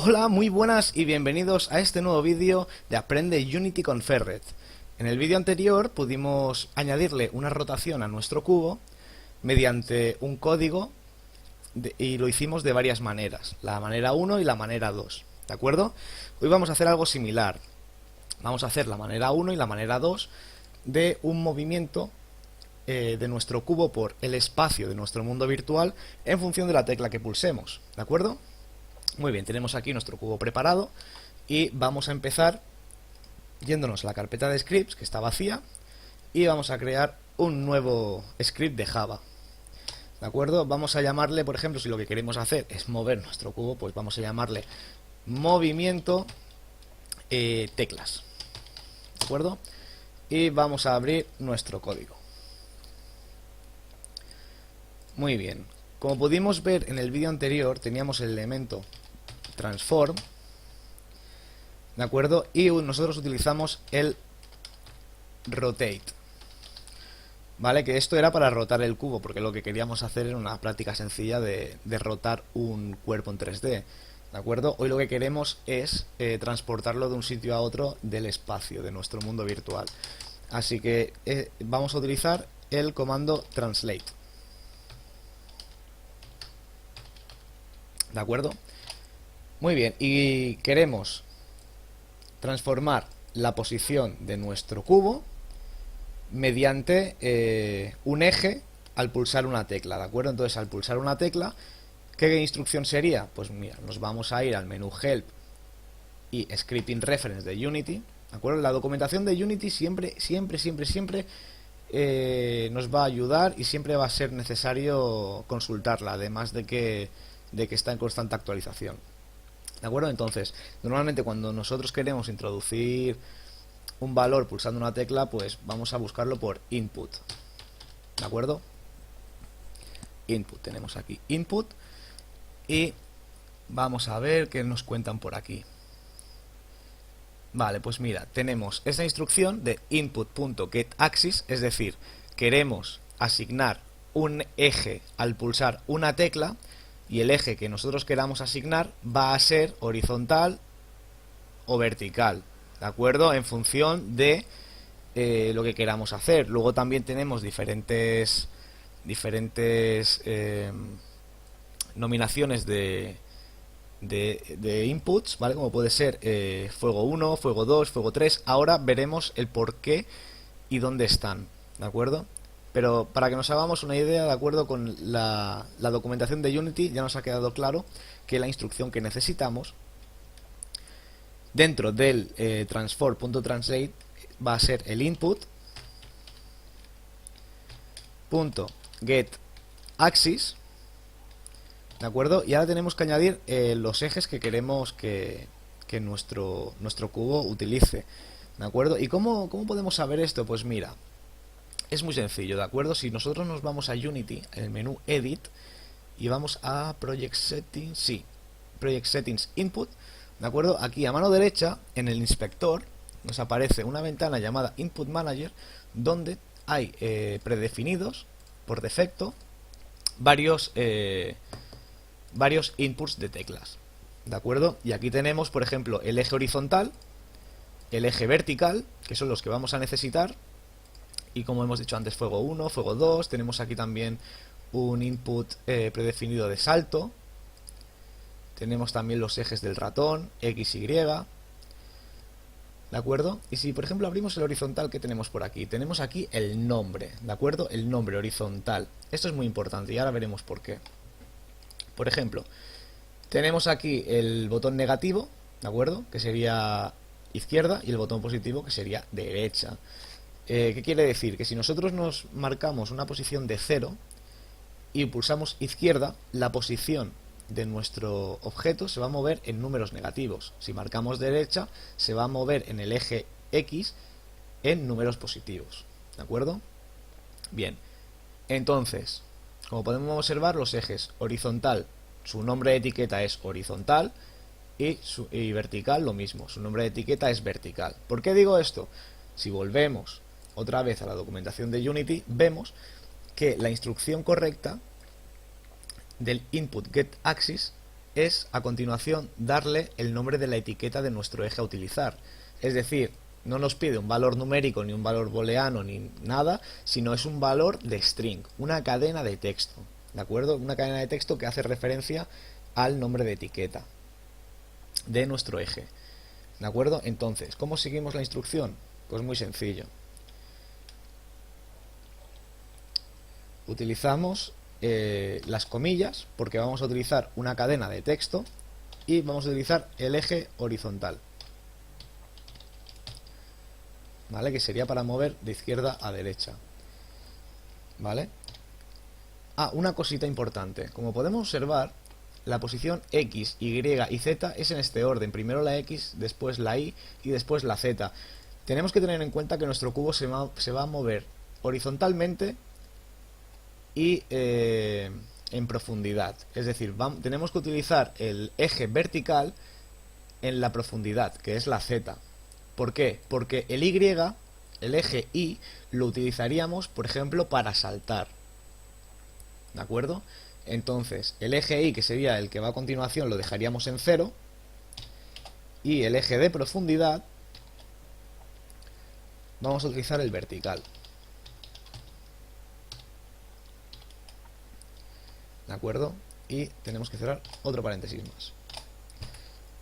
Hola, muy buenas y bienvenidos a este nuevo vídeo de Aprende Unity con Ferret. En el vídeo anterior pudimos añadirle una rotación a nuestro cubo mediante un código y lo hicimos de varias maneras, la manera 1 y la manera 2, ¿de acuerdo? Hoy vamos a hacer algo similar. Vamos a hacer la manera 1 y la manera 2 de un movimiento de nuestro cubo por el espacio de nuestro mundo virtual en función de la tecla que pulsemos, ¿de acuerdo? Muy bien, tenemos aquí nuestro cubo preparado y vamos a empezar yéndonos a la carpeta de scripts que está vacía y vamos a crear un nuevo script de Java. ¿De acuerdo? Vamos a llamarle, por ejemplo, si lo que queremos hacer es mover nuestro cubo, pues vamos a llamarle movimiento teclas. ¿De acuerdo? Y vamos a abrir nuestro código. Muy bien. Como pudimos ver en el vídeo anterior, teníamos el elemento transform, ¿de acuerdo? Y nosotros utilizamos el rotate, ¿vale? Que esto era para rotar el cubo, porque lo que queríamos hacer era una práctica sencilla de rotar un cuerpo en 3D, ¿de acuerdo? Hoy lo que queremos es transportarlo de un sitio a otro del espacio, de nuestro mundo virtual. Así que vamos a utilizar el comando translate, ¿de acuerdo? Muy bien, y queremos transformar la posición de nuestro cubo mediante un eje al pulsar una tecla, ¿de acuerdo? Entonces, al pulsar una tecla, ¿qué instrucción sería? Pues mira, nos vamos a ir al menú Help y Scripting Reference de Unity, ¿de acuerdo? La documentación de Unity siempre nos va a ayudar y siempre va a ser necesario consultarla, además de que está en constante actualización. ¿De acuerdo? Entonces, normalmente cuando nosotros queremos introducir un valor pulsando una tecla, pues vamos a buscarlo por input. ¿De acuerdo? Input, tenemos aquí input y vamos a ver qué nos cuentan por aquí. Vale, pues mira, tenemos esta instrucción de input.getAxis, es decir, queremos asignar un eje al pulsar una tecla y el eje que nosotros queramos asignar va a ser horizontal o vertical, ¿de acuerdo? En función de lo que queramos hacer. Luego también tenemos diferentes nominaciones de inputs, ¿vale? Como puede ser fuego 1, fuego 2, fuego 3. Ahora veremos el por qué y dónde están, ¿de acuerdo? Pero para que nos hagamos una idea, de acuerdo con la documentación de Unity, ya nos ha quedado claro que la instrucción que necesitamos dentro del transform.translate va a ser el input.getAxis, ¿de acuerdo? Y ahora tenemos que añadir los ejes que queremos que nuestro cubo utilice, ¿de acuerdo? ¿Y cómo podemos saber esto? Pues mira, es muy sencillo, ¿de acuerdo? Si nosotros nos vamos a Unity, en el menú Edit, y vamos a Project Settings, sí, Project Settings Input, ¿de acuerdo? Aquí a mano derecha, en el inspector, nos aparece una ventana llamada Input Manager, donde hay predefinidos, por defecto, varios inputs de teclas, ¿de acuerdo? Y aquí tenemos, por ejemplo, el eje horizontal, el eje vertical, que son los que vamos a necesitar, y como hemos dicho antes, fuego 1, fuego 2, tenemos aquí también un input predefinido de salto, tenemos también los ejes del ratón, X, Y, ¿de acuerdo? Y si por ejemplo abrimos el horizontal, ¿qué tenemos por aquí? Tenemos aquí el nombre, ¿de acuerdo? El nombre horizontal. Esto es muy importante y ahora veremos por qué. Por ejemplo, tenemos aquí el botón negativo, ¿de acuerdo? Que sería izquierda, y el botón positivo, que sería derecha. ¿Qué quiere decir? Que si nosotros nos marcamos una posición de 0 y pulsamos izquierda, la posición de nuestro objeto se va a mover en números negativos. Si marcamos derecha, se va a mover en el eje X en números positivos, ¿de acuerdo? Bien, entonces, como podemos observar, los ejes horizontal, su nombre de etiqueta es horizontal, y vertical lo mismo, su nombre de etiqueta es vertical. ¿Por qué digo esto? Si volvemos otra vez a la documentación de Unity, vemos que la instrucción correcta del input get axis es a continuación darle el nombre de la etiqueta de nuestro eje a utilizar. Es decir, no nos pide un valor numérico ni un valor booleano ni nada, sino es un valor de string, una cadena de texto, ¿de acuerdo? Una cadena de texto que hace referencia al nombre de etiqueta de nuestro eje, ¿de acuerdo? Entonces, ¿cómo seguimos la instrucción? Pues muy sencillo. Utilizamos las comillas porque vamos a utilizar una cadena de texto y vamos a utilizar el eje horizontal, ¿vale? Que sería para mover de izquierda a derecha, ¿vale? Una cosita importante. Como podemos observar, la posición X, Y y Z es en este orden. Primero la X, después la Y y después la Z. Tenemos que tener en cuenta que nuestro cubo se va a mover horizontalmente y en profundidad. Es decir, tenemos que utilizar el eje vertical en la profundidad, que es la Z. ¿Por qué? Porque el Y, el eje Y, lo utilizaríamos, por ejemplo, para saltar, ¿de acuerdo? Entonces, el eje Y, que sería el que va a continuación, lo dejaríamos en 0. Y el eje de profundidad vamos a utilizar el vertical, ¿de acuerdo? Y tenemos que cerrar otro paréntesis más.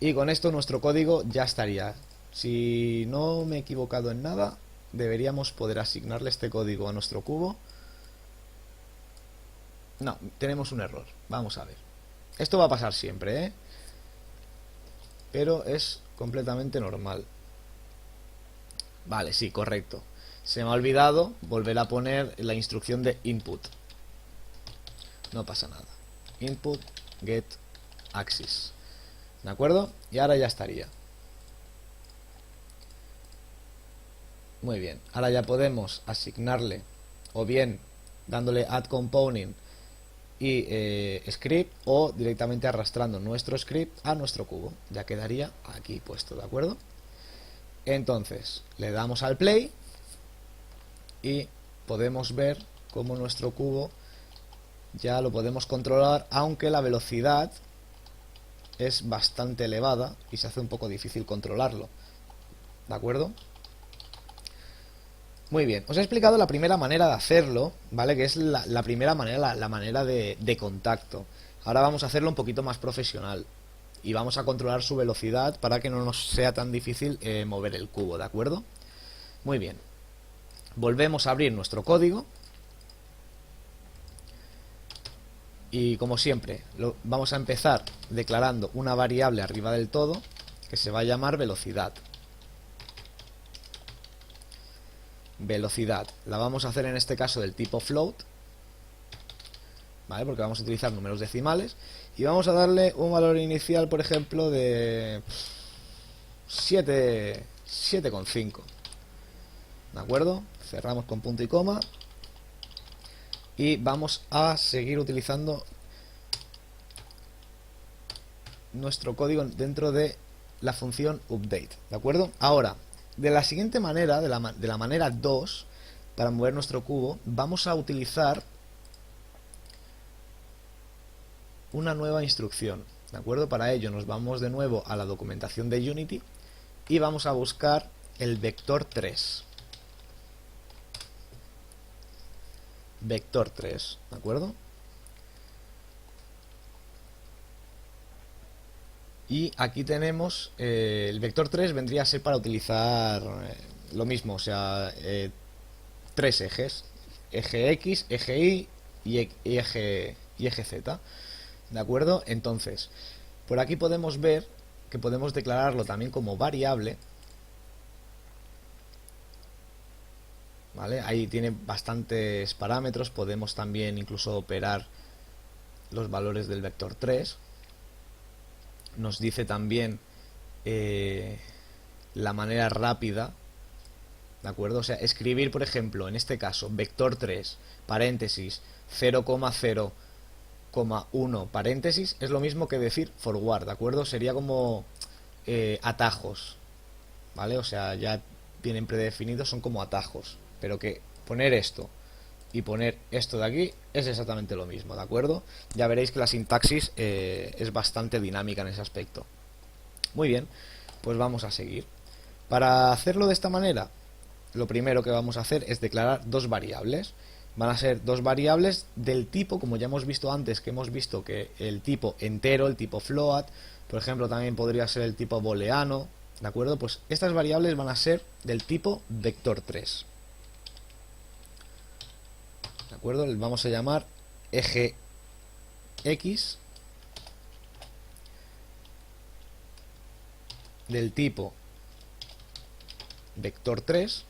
Y con esto nuestro código ya estaría. Si no me he equivocado en nada, deberíamos poder asignarle este código a nuestro cubo. No, tenemos un error. Vamos a ver. Esto va a pasar siempre, ¿eh? Pero es completamente normal. Vale, sí, correcto. Se me ha olvidado volver a poner la instrucción de input. No pasa nada. Input get axis, ¿de acuerdo? Y ahora ya estaría. Muy bien. Ahora ya podemos asignarle, o bien dándole add component y script, o directamente arrastrando nuestro script a nuestro cubo. Ya quedaría aquí puesto, ¿de acuerdo? Entonces, le damos al play y podemos ver cómo nuestro cubo ya lo podemos controlar, aunque la velocidad es bastante elevada y se hace un poco difícil controlarlo, ¿de acuerdo? Muy bien, os he explicado la primera manera de hacerlo, ¿vale? Que es la primera manera, la manera de contacto. Ahora vamos a hacerlo un poquito más profesional y vamos a controlar su velocidad para que no nos sea tan difícil mover el cubo, ¿de acuerdo? Muy bien, volvemos a abrir nuestro código. Y como siempre, vamos a empezar declarando una variable arriba del todo que se va a llamar velocidad. Velocidad. La vamos a hacer en este caso del tipo float, ¿vale? Porque vamos a utilizar números decimales. Y vamos a darle un valor inicial, por ejemplo, de 7,5. ¿De acuerdo? Cerramos con punto y coma. Y vamos a seguir utilizando nuestro código dentro de la función update, ¿de acuerdo? Ahora, de la siguiente manera, de la manera 2, para mover nuestro cubo, vamos a utilizar una nueva instrucción, ¿de acuerdo? Para ello nos vamos de nuevo a la documentación de Unity y vamos a buscar el vector 3. Vector 3, ¿de acuerdo? Y aquí tenemos el vector 3 vendría a ser para utilizar lo mismo, o sea, tres ejes, eje X, eje Y y eje Z, ¿de acuerdo? Entonces, por aquí podemos ver que podemos declararlo también como variable, ¿vale? Ahí tiene bastantes parámetros, podemos también incluso operar los valores del vector 3. Nos dice también la manera rápida, ¿de acuerdo? O sea, escribir, por ejemplo, en este caso, vector 3, paréntesis, 0,0,1 paréntesis, es lo mismo que decir forward, ¿de acuerdo? Sería como atajos, ¿vale? O sea, ya vienen predefinidos, son como atajos. Pero que poner esto y poner esto de aquí es exactamente lo mismo, ¿de acuerdo? Ya veréis que la sintaxis es bastante dinámica en ese aspecto. Muy bien, pues vamos a seguir. Para hacerlo de esta manera, lo primero que vamos a hacer es declarar dos variables. Van a ser dos variables del tipo, como ya hemos visto antes, que hemos visto que el tipo entero, el tipo float, por ejemplo, también podría ser el tipo booleano, ¿de acuerdo? Pues estas variables van a ser del tipo vector3. ¿De acuerdo? Le vamos a llamar eje X del tipo vector3.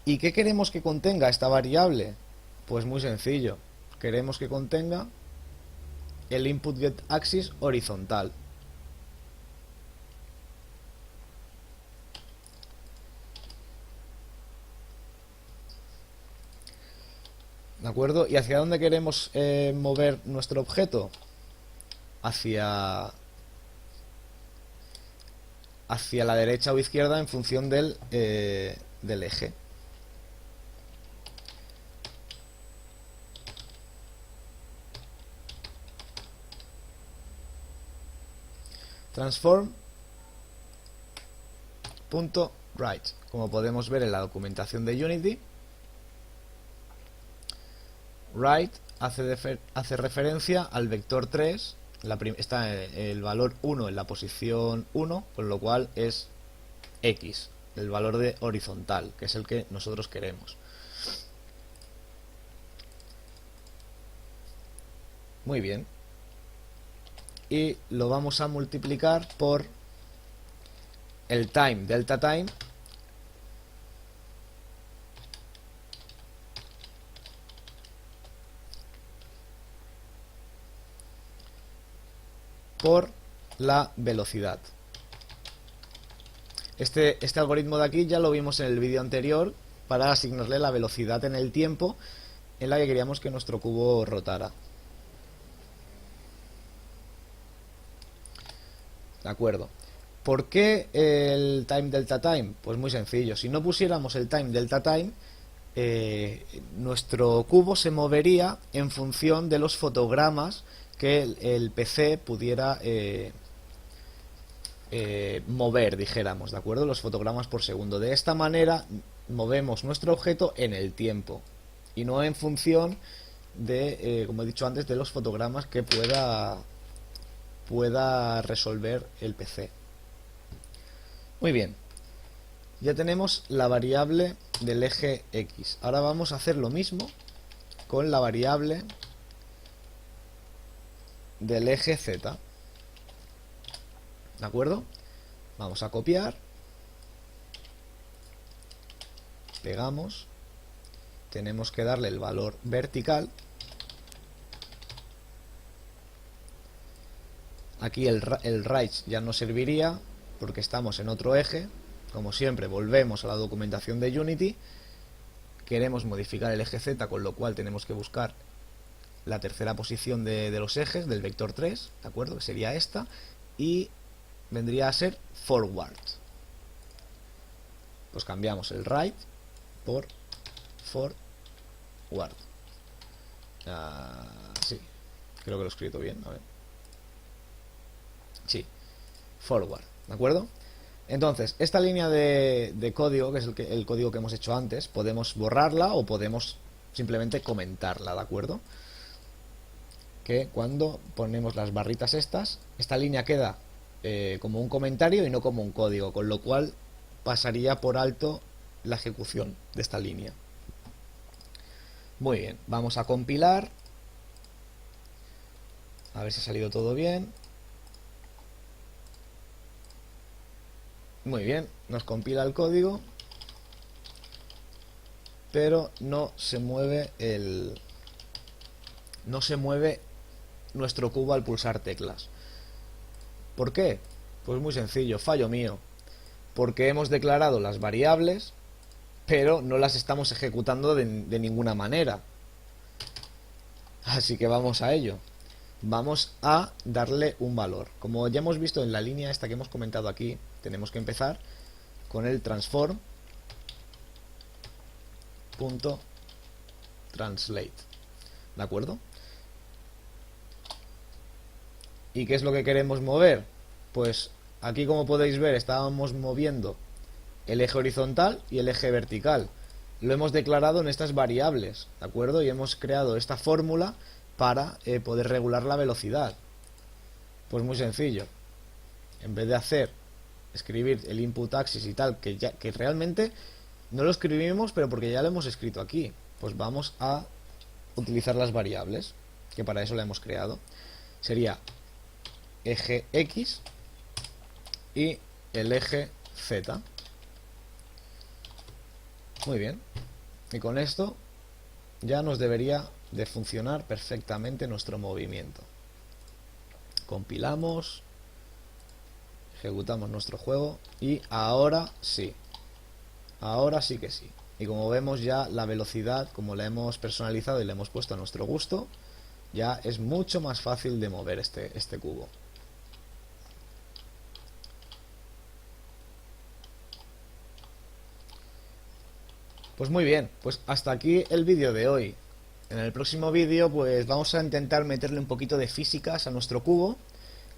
¿Y qué queremos que contenga esta variable? Pues muy sencillo. Queremos que contenga el input get axis horizontal. ¿De acuerdo? ¿Y hacia dónde queremos mover nuestro objeto? Hacia la derecha o izquierda en función del eje. Transform.right. Como podemos ver en la documentación de Unity, right hace referencia al vector 3, está el valor 1 en la posición 1, con lo cual es X, el valor de horizontal, que es el que nosotros queremos. Muy bien. Y lo vamos a multiplicar por el time, delta time, por la velocidad. Este algoritmo de aquí ya lo vimos en el vídeo anterior para asignarle la velocidad en el tiempo en la que queríamos que nuestro cubo rotara. ¿De acuerdo? ¿Por qué el time delta time? Pues muy sencillo. Si no pusiéramos el time delta time, nuestro cubo se movería en función de los fotogramas que el PC pudiera mover, dijéramos, ¿de acuerdo? Los fotogramas por segundo. De esta manera movemos nuestro objeto en el tiempo y no en función de, como he dicho antes, de los fotogramas que pueda resolver el PC. Muy bien, ya tenemos la variable del eje X. Ahora vamos a hacer lo mismo con la variable del eje Z. ¿De acuerdo? Vamos a copiar, pegamos, tenemos que darle el valor vertical. Aquí el right ya no serviría porque estamos en otro eje. Como siempre, volvemos a la documentación de Unity. Queremos modificar el eje Z, con lo cual tenemos que buscar la tercera posición de los ejes del vector 3, ¿de acuerdo? Que sería esta, y vendría a ser forward. Pues cambiamos el right por forward. Sí, creo que lo he escrito bien, a ver. Sí, forward, ¿de acuerdo? Entonces, esta línea de código, que es el código que hemos hecho antes, podemos borrarla o podemos simplemente comentarla, ¿de acuerdo? Que cuando ponemos las barritas esta línea queda como un comentario y no como un código, con lo cual pasaría por alto la ejecución de esta línea. Muy bien, vamos a compilar, a ver si ha salido todo bien. Muy bien, nos compila el código, pero no se mueve nuestro cubo al pulsar teclas. ¿Por qué? Pues muy sencillo, fallo mío. Porque hemos declarado las variables, pero no las estamos ejecutando de ninguna manera. Así que vamos a ello. Vamos a darle un valor. Como ya hemos visto en la línea esta que hemos comentado aquí, tenemos que empezar con el transform.right. .translate. ¿De acuerdo? ¿Y qué es lo que queremos mover? Pues aquí, como podéis ver, estábamos moviendo el eje horizontal y el eje vertical. Lo hemos declarado en estas variables, ¿de acuerdo? Y hemos creado esta fórmula para poder regular la velocidad. Pues muy sencillo. En vez de escribir el input axis y tal, que realmente no lo escribimos, pero porque ya lo hemos escrito aquí, pues vamos a utilizar las variables, que para eso la hemos creado. Sería eje X y el eje Z. Muy bien. Y con esto ya nos debería de funcionar perfectamente nuestro movimiento. Compilamos, ejecutamos nuestro juego y ahora sí. Ahora sí que sí. Y como vemos, ya la velocidad, como la hemos personalizado y la hemos puesto a nuestro gusto, ya es mucho más fácil de mover este cubo. Pues muy bien, pues hasta aquí el vídeo de hoy. En el próximo vídeo pues vamos a intentar meterle un poquito de físicas a nuestro cubo,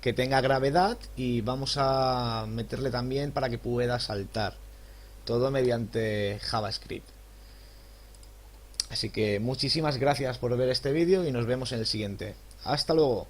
que tenga gravedad, y vamos a meterle también para que pueda saltar. Todo mediante JavaScript. Así que muchísimas gracias por ver este vídeo y nos vemos en el siguiente. Hasta luego.